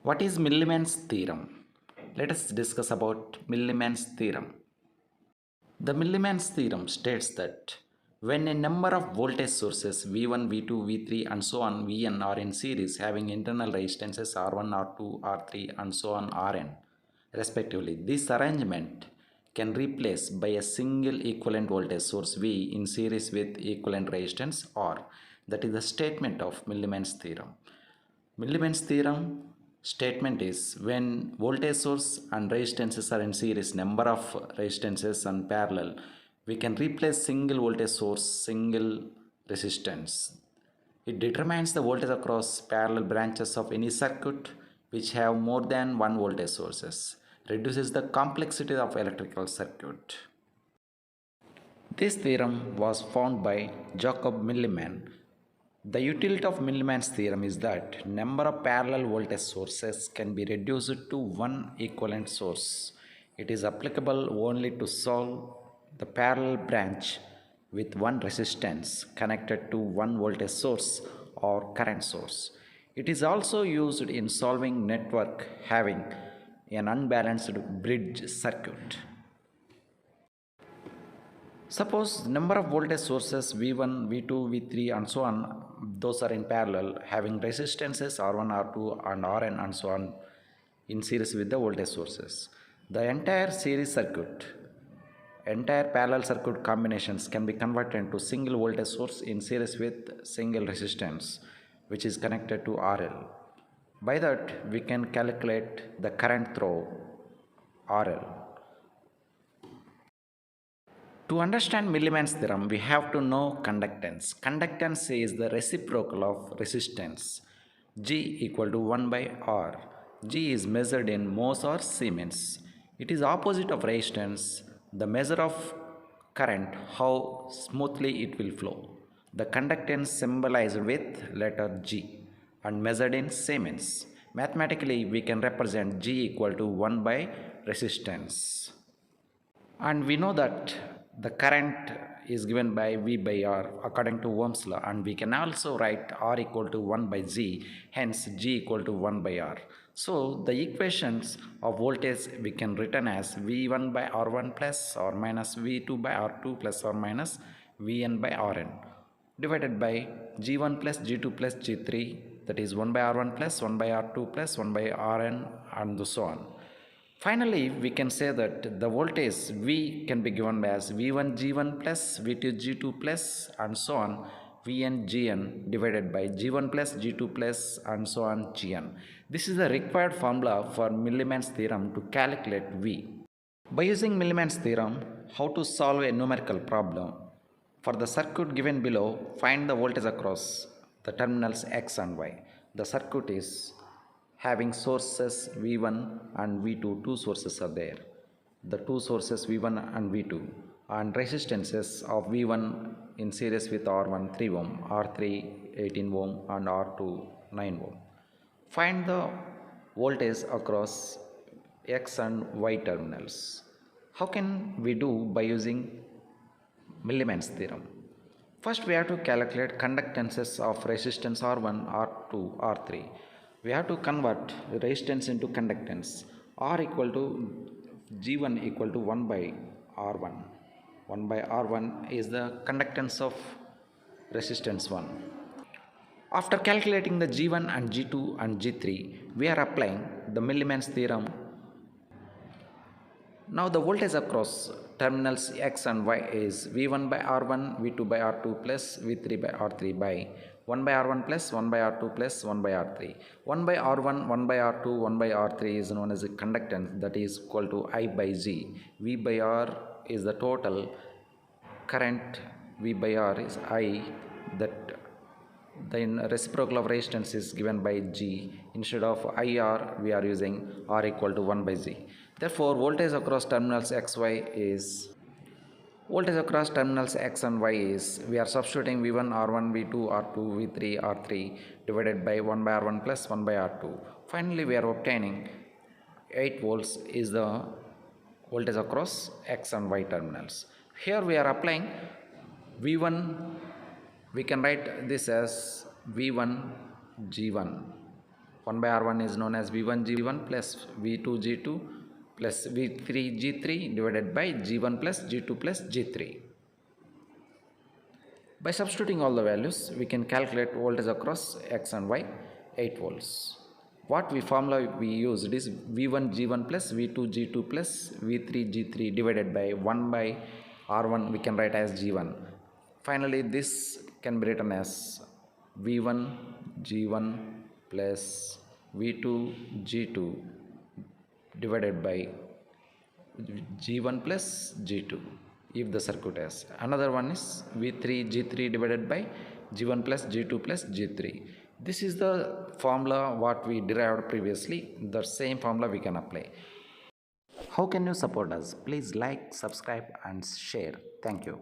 What is Millman's theorem? Let us discuss about Millman's theorem. The Millman's theorem states that when a number of voltage sources V1, V2, V3 and so on Vn are in series having internal resistances R1, R2, R3 and so on Rn respectively, this arrangement can replace by a single equivalent voltage source V in series with equivalent resistance R. That is the statement of Millman's theorem. Millman's theorem statement is when voltage source and resistances are in series, number of resistances and parallel, we can replace single voltage source, single resistance. It determines the voltage across parallel branches of any circuit which have more than one voltage sources, reduces the complexity of electrical circuit. This theorem was found by Jacob Millman. The utility of Millman's theorem is that number of parallel voltage sources can be reduced to one equivalent source. It is applicable only to solve the parallel branch with one resistance connected to one voltage source or current source. It is also used in solving network having an unbalanced bridge circuit. Suppose number of voltage sources V1, V2, V3 and so on, those are in parallel having resistances R1, R2 and Rn and so on in series with the voltage sources. The entire series circuit, entire parallel circuit combinations can be converted into single voltage source in series with single resistance which is connected to RL. By that we can calculate the current through RL. To understand Millman's theorem, we have to know conductance. Conductance is the reciprocal of resistance. G equal to 1 by R. G is measured in mhos or Siemens. It is opposite of resistance, the measure of current, how smoothly it will flow. The conductance symbolized with letter G and measured in Siemens. Mathematically, we can represent G equal to 1 by resistance. And we know that the current is given by V by R according to Ohm's law, and we can also write R equal to 1 by G, hence G equal to 1 by R. So the equations of voltage we can written as V1 by R1 plus or minus V2 by R2 plus or minus Vn by Rn divided by G1 plus G2 plus G3, that is 1 by R1 plus 1 by R2 plus 1 by Rn and so on. Finally, we can say that the voltage V can be given as V1 G1 plus V2 G2 plus and so on Vn Gn divided by G1 plus G2 plus and so on Gn. This is the required formula for Millman's theorem to calculate V. By using Millman's theorem, how to solve a numerical problem? For the circuit given below, find the voltage across the terminals X and Y. The circuit is having sources V1 and V2, two sources are there. The two sources V1 and V2 and resistances of V1 in series with R1 3 ohm, R3 18 ohm and R2 9 ohm. Find the voltage across X and Y terminals. How can we do by using Millman's theorem? First we have to calculate conductances of resistance R1, R2, R3. We have to convert resistance into conductance. R equal to G1 equal to 1 by R1. 1 by R1 is the conductance of resistance 1. After calculating the G1 and G2 and G3, we are applying the Millman's theorem. Now the voltage across terminals X and Y is V1 by R1, V2 by R2 plus V3 by R3 by 1 by R1 plus 1 by R2 plus 1 by R3. 1 by R1, 1 by R2, 1 by R3 is known as a conductance, that is equal to I by G. V by R is the total current, V by R is I, that the reciprocal of resistance is given by G. Instead of IR, we are using R equal to 1 by G. Therefore, voltage across terminals X and Y is, we are substituting V1, R1, V2, R2, V3, R3 divided by 1 by R1 plus 1 by R2. Finally, we are obtaining 8 volts is the voltage across X and Y terminals. Here we are applying V1, we can write this as V1 G1 1 by R1 is known as V1 G1 plus V2 G2 plus V3 G3 divided by G1 plus G2 plus G3. By substituting all the values, we can calculate voltage across X and Y, 8 volts. What formula we used is V1 G1 plus V2 G2 plus V3 G3 divided by 1 by R1 we can write as G1. Finally, this can be written as V1 G1 plus V2 G2 divided by G1 plus G2 if the circuit has. Another one is V3 G3 divided by G1 plus G2 plus G3. This is the formula what we derived previously. The same formula we can apply. How can you support us? Please like, subscribe and share. Thank you.